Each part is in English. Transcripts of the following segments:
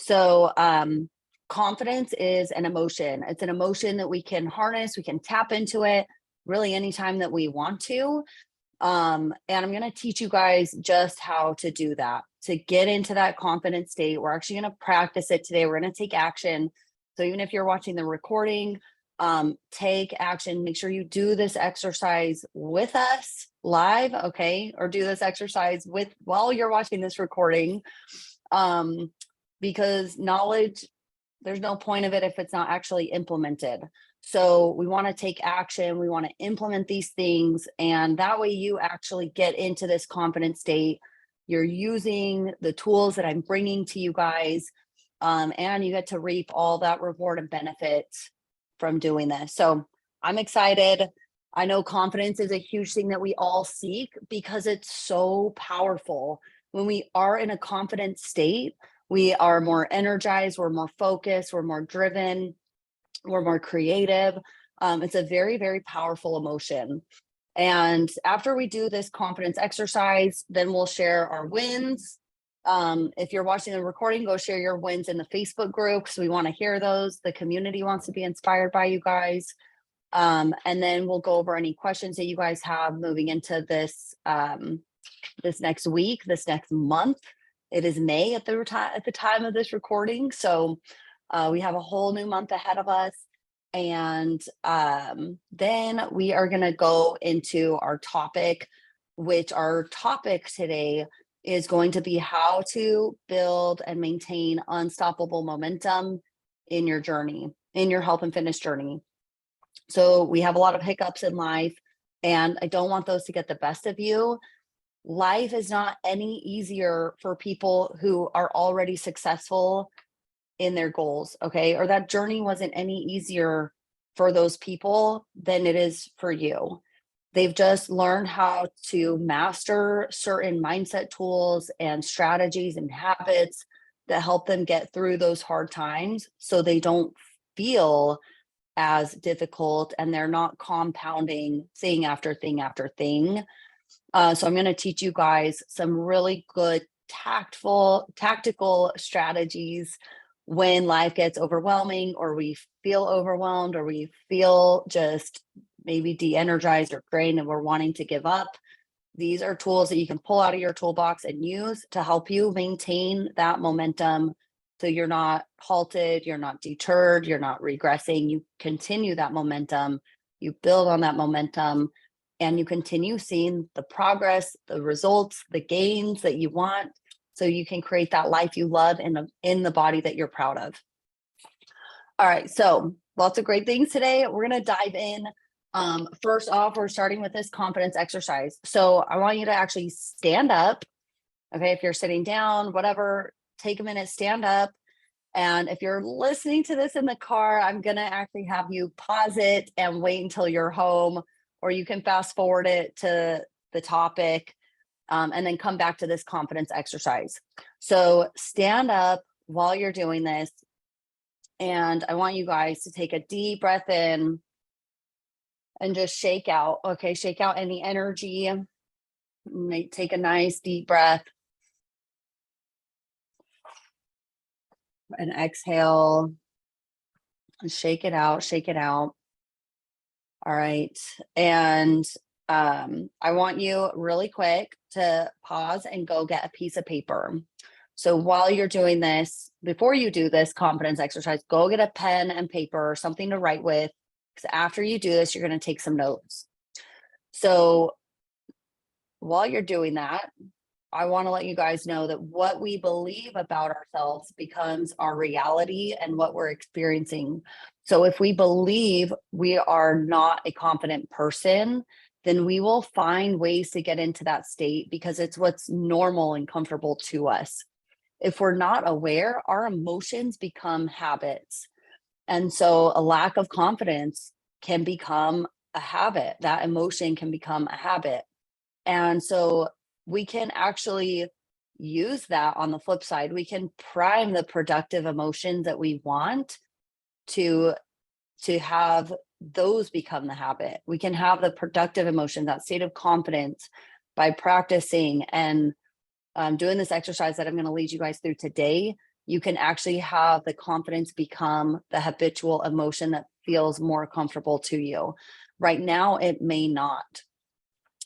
So confidence is an emotion. It's an emotion that we can harness. We can tap into it really anytime that we want to. And I'm going to teach you guys just how to do that, to get into that confident state. We're actually going to practice it today. We're going to take action. So even if you're watching the recording, take action. Make sure you do this exercise with us live, okay? Or do this exercise while you're watching this recording, because knowledge, there's no point of it if it's not actually implemented. So we want to take action. We want to implement these things. And that way you actually get into this confident state. You're using the tools that I'm bringing to you guys. And you get to reap all that reward and benefit from doing this. So I'm excited. I know confidence is a huge thing that we all seek because it's so powerful. When we are in a confident state, we are more energized, we're more focused, we're more driven, we're more creative. It's a very, very powerful emotion. And after we do this confidence exercise, then we'll share our wins. If you're watching the recording, go share your wins in the Facebook group because we want to hear those. The community wants to be inspired by you guys. And then we'll go over any questions that you guys have moving into this this next week, this next month. It is May at the time of this recording. So we have a whole new month ahead of us. And then we are going to go into our topic, which our topic today is going to be how to build and maintain unstoppable momentum in your journey, in your health and fitness journey. So we have a lot of hiccups in life, and I don't want those to get the best of you. Life is not any easier for people who are already successful in their goals, okay? Or that journey wasn't any easier for those people than it is for you. They've just learned how to master certain mindset tools and strategies and habits that help them get through those hard times so they don't feel as difficult and they're not compounding thing after thing after thing. So I'm going to teach you guys some really good tactical strategies when life gets overwhelming, or we feel overwhelmed, or we feel just maybe de-energized or drained and we're wanting to give up. These are tools that you can pull out of your toolbox and use to help you maintain that momentum. So you're not halted, you're not deterred, you're not regressing. You continue that momentum, you build on that momentum, and you continue seeing the progress, the results, the gains that you want, so you can create that life you love in the body that you're proud of. All right, so lots of great things today. We're going to dive in. First off, we're starting with this confidence exercise. So I want you to actually stand up. Okay, if you're sitting down, whatever, take a minute, stand up. And if you're listening to this in the car, I'm going to actually have you pause it and wait until you're home, or you can fast forward it to the topic and then come back to this confidence exercise. So stand up while you're doing this. And I want you guys to take a deep breath in and just shake out. Okay, shake out any energy. Take a nice deep breath. And exhale. Shake it out, shake it out. All right. And I want you really quick to pause and go get a piece of paper. So while you're doing this, before you do this confidence exercise, go get a pen and paper or something to write with. Because after you do this, you're going to take some notes. So while you're doing that, I want to let you guys know that what we believe about ourselves becomes our reality and what we're experiencing. So if we believe we are not a confident person, then we will find ways to get into that state because it's what's normal and comfortable to us. If we're not aware, our emotions become habits. And so a lack of confidence can become a habit. That emotion can become a habit. And so we can actually use that on the flip side. We can prime the productive emotions that we want to have those become the habit. We can have the productive emotion, that state of confidence, by practicing and doing this exercise that I'm going to lead you guys through today. you can actually have the confidence become the habitual emotion that feels more comfortable to you. Right now, it may not.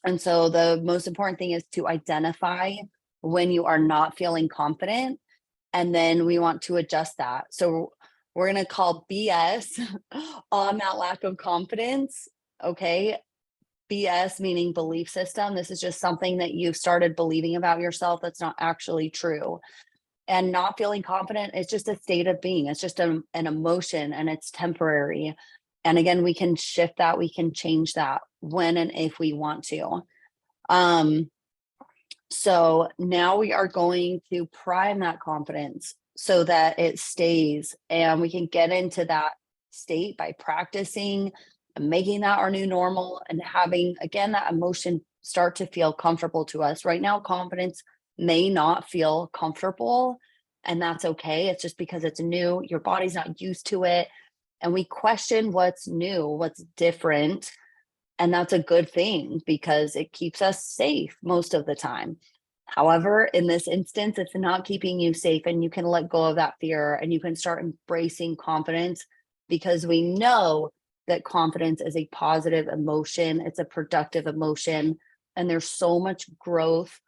And so the most important thing is to identify when you are not feeling confident, and then we want to adjust that. So we're going to call BS on that lack of confidence. Okay. BS meaning belief system. This is just something that you've started believing about yourself that's not actually true. And not feeling confident is just a state of being. It's just an emotion, and it's temporary. And again, we can shift that, we can change that when and if we want to. So now we are going to prime that confidence so that it stays, and we can get into that state by practicing and making that our new normal, and having, again, that emotion start to feel comfortable to us. Right now, confidence may not feel comfortable, and that's okay. It's just because it's new. Your body's not used to it. And we question what's new, what's different. And that's a good thing because it keeps us safe most of the time. However, in this instance, it's not keeping you safe, and you can let go of that fear and you can start embracing confidence, because we know that confidence is a positive emotion. It's a productive emotion, and there's so much growth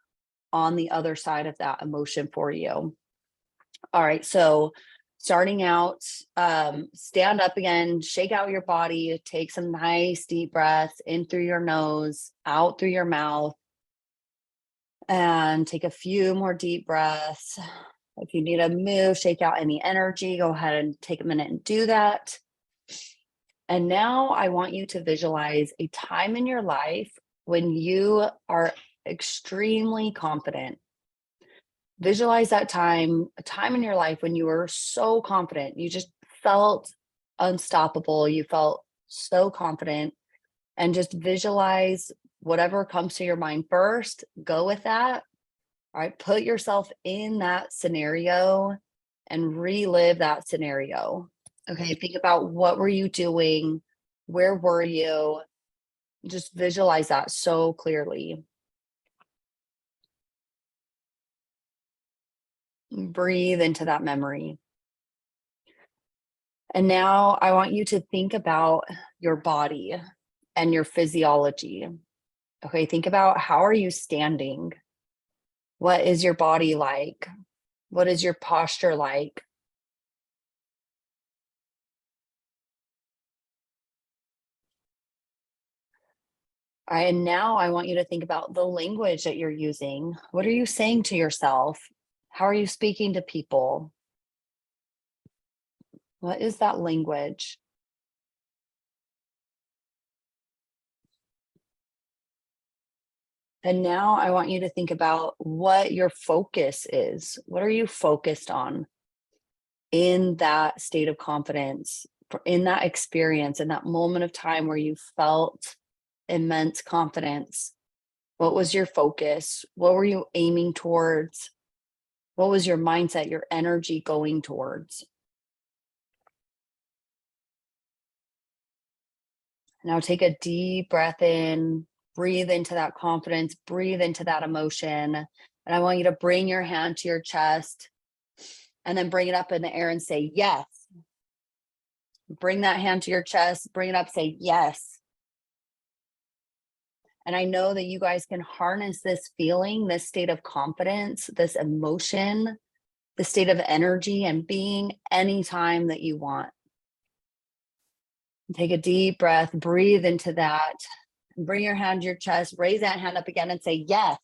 on the other side of that emotion for you. All right. So starting out, stand up again, shake out your body, take some nice deep breaths in through your nose, out through your mouth, and take a few more deep breaths. If you need to move, shake out any energy, go ahead and take a minute and do that. And now I want you to visualize a time in your life when you are extremely confident. Visualize that time, a time in your life when you were so confident. You just felt unstoppable. You felt so confident, and just visualize whatever comes to your mind first. Go with that. All right. Put yourself in that scenario and relive that scenario. Okay. Think about, what were you doing? Where were you? Just visualize that so clearly. Breathe into that memory. And now I want you to think about your body and your physiology. Okay, think about, how are you standing? What is your body like? What is your posture like? All right, and now I want you to think about the language that you're using. What are you saying to yourself? How are you speaking to people? What is that language? And now I want you to think about what your focus is. What are you focused on in that state of confidence, in that experience, in that moment of time where you felt immense confidence? What was your focus? What were you aiming towards? What was your mindset, your energy going towards? Now take a deep breath in, breathe into that confidence, breathe into that emotion. And I want you to bring your hand to your chest and then bring it up in the air and say, yes. Bring that hand to your chest, bring it up, say, yes. And I know that you guys can harness this feeling, this state of confidence, this emotion, the state of energy and being, anytime that you want. Take a deep breath, breathe into that, bring your hand to your chest, raise that hand up again and say, yes.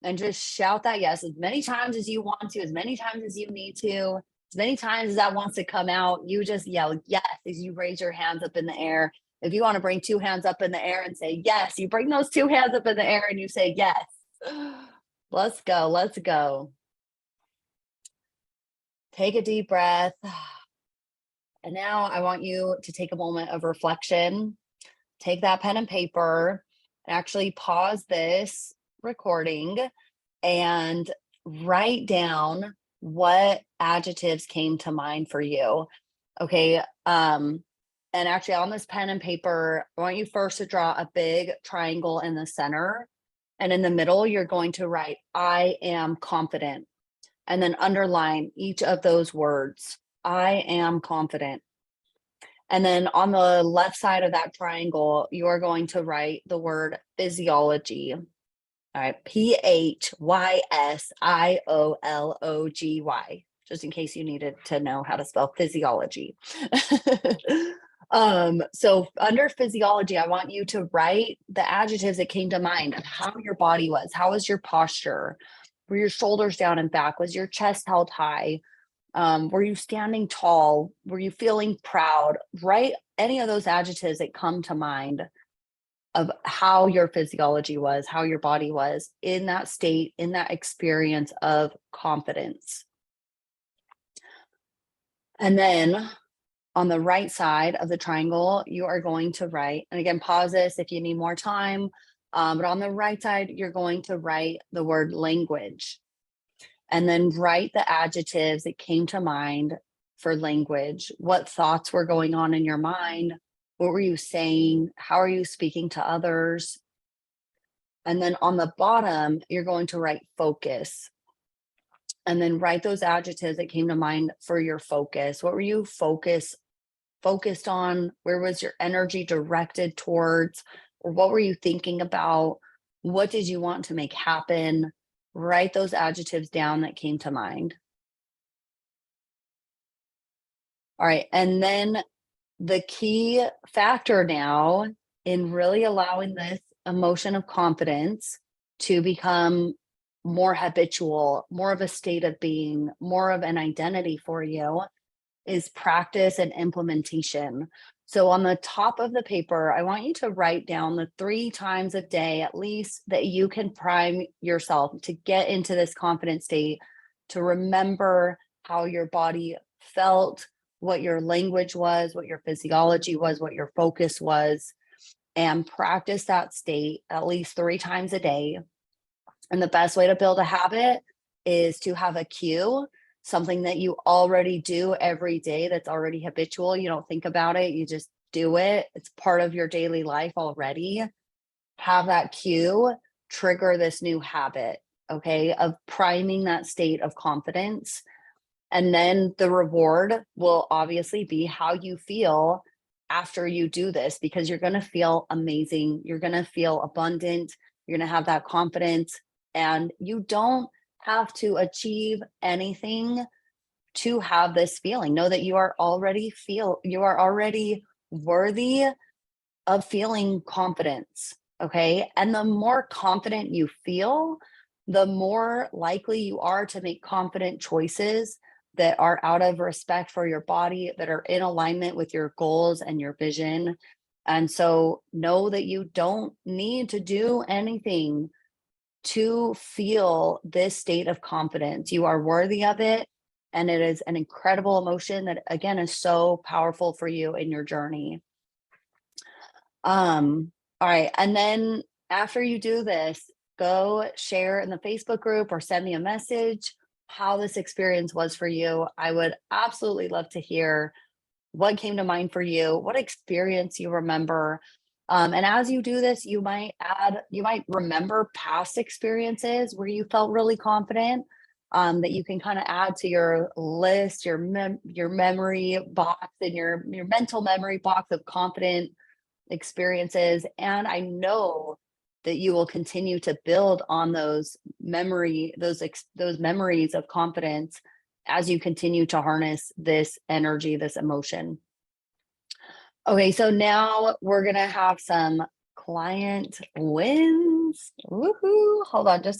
And just shout that yes as many times as you want to, as many times as you need to, as many times as that wants to come out. You just yell yes as you raise your hands up in the air. If you want to bring two hands up in the air and say yes, you bring those two hands up in the air and you say yes. Let's go. Let's go. Take a deep breath. And now I want you to take a moment of reflection. Take that pen and paper and actually pause this recording and write down what adjectives came to mind for you. Okay. And actually on this pen and paper, I want you first to draw a big triangle in the center. And in the middle, you're going to write, I am confident. and then underline each of those words. I am confident. And then on the left side of that triangle, you are going to write the word physiology. All right, Physiology, just in case you needed to know how to spell physiology. So under physiology, I want you to write the adjectives that came to mind of how your body was. How was your posture? Were your shoulders down and back? Was your chest held high? Were you standing tall? Were you feeling proud? Write any of those adjectives that come to mind of how your physiology was, how your body was in that state, in that experience of confidence. And then on the right side of the triangle, you are going to write, and again, pause this if you need more time, but on the right side, you're going to write the word language. And then write the adjectives that came to mind for language. What thoughts were going on in your mind? What were you saying? How are you speaking to others? And then on the bottom, you're going to write focus. And then write those adjectives that came to mind for your focus. What were you focused on? Where was your energy directed towards? Or what were you thinking about? What did you want to make happen? Write those adjectives down that came to mind. All right, and then the key factor now in really allowing this emotion of confidence to become more habitual, more of a state of being, more of an identity for you is practice and implementation. So on the top of the paper, I want you to write down the 3 times a day, at least, that you can prime yourself to get into this confident state, to remember how your body felt, what your language was, what your physiology was, what your focus was, and practice that state at least 3 times a day. And the best way to build a habit is to have a cue, something that you already do every day that's already habitual. You don't think about it, you just do it. It's part of your daily life already. Have that cue trigger this new habit, okay, of priming that state of confidence. And then the reward will obviously be how you feel after you do this, because you're going to feel amazing. You're going to feel abundant. You're going to have that confidence, and you don't have to achieve anything to have this feeling. Know that you are already worthy of feeling confidence. Okay. And the more confident you feel, the more likely you are to make confident choices that are out of respect for your body, that are in alignment with your goals and your vision. And so know that you don't need to do anything to feel this state of confidence. You are worthy of it. And it is an incredible emotion that, again, is so powerful for you in your journey. All right. And then after you do this, go share in the Facebook group or send me a message how this experience was for you. I would absolutely love to hear what came to mind for you, what experience you remember. And as you do this, you might remember past experiences where you felt really confident, that you can kind of add to your list, your memory box, and your mental memory box of confident experiences. And I know that you will continue to build on those memories of confidence as you continue to harness this energy, this emotion. Okay, so now we're gonna have some client wins. Woohoo! Hold on just a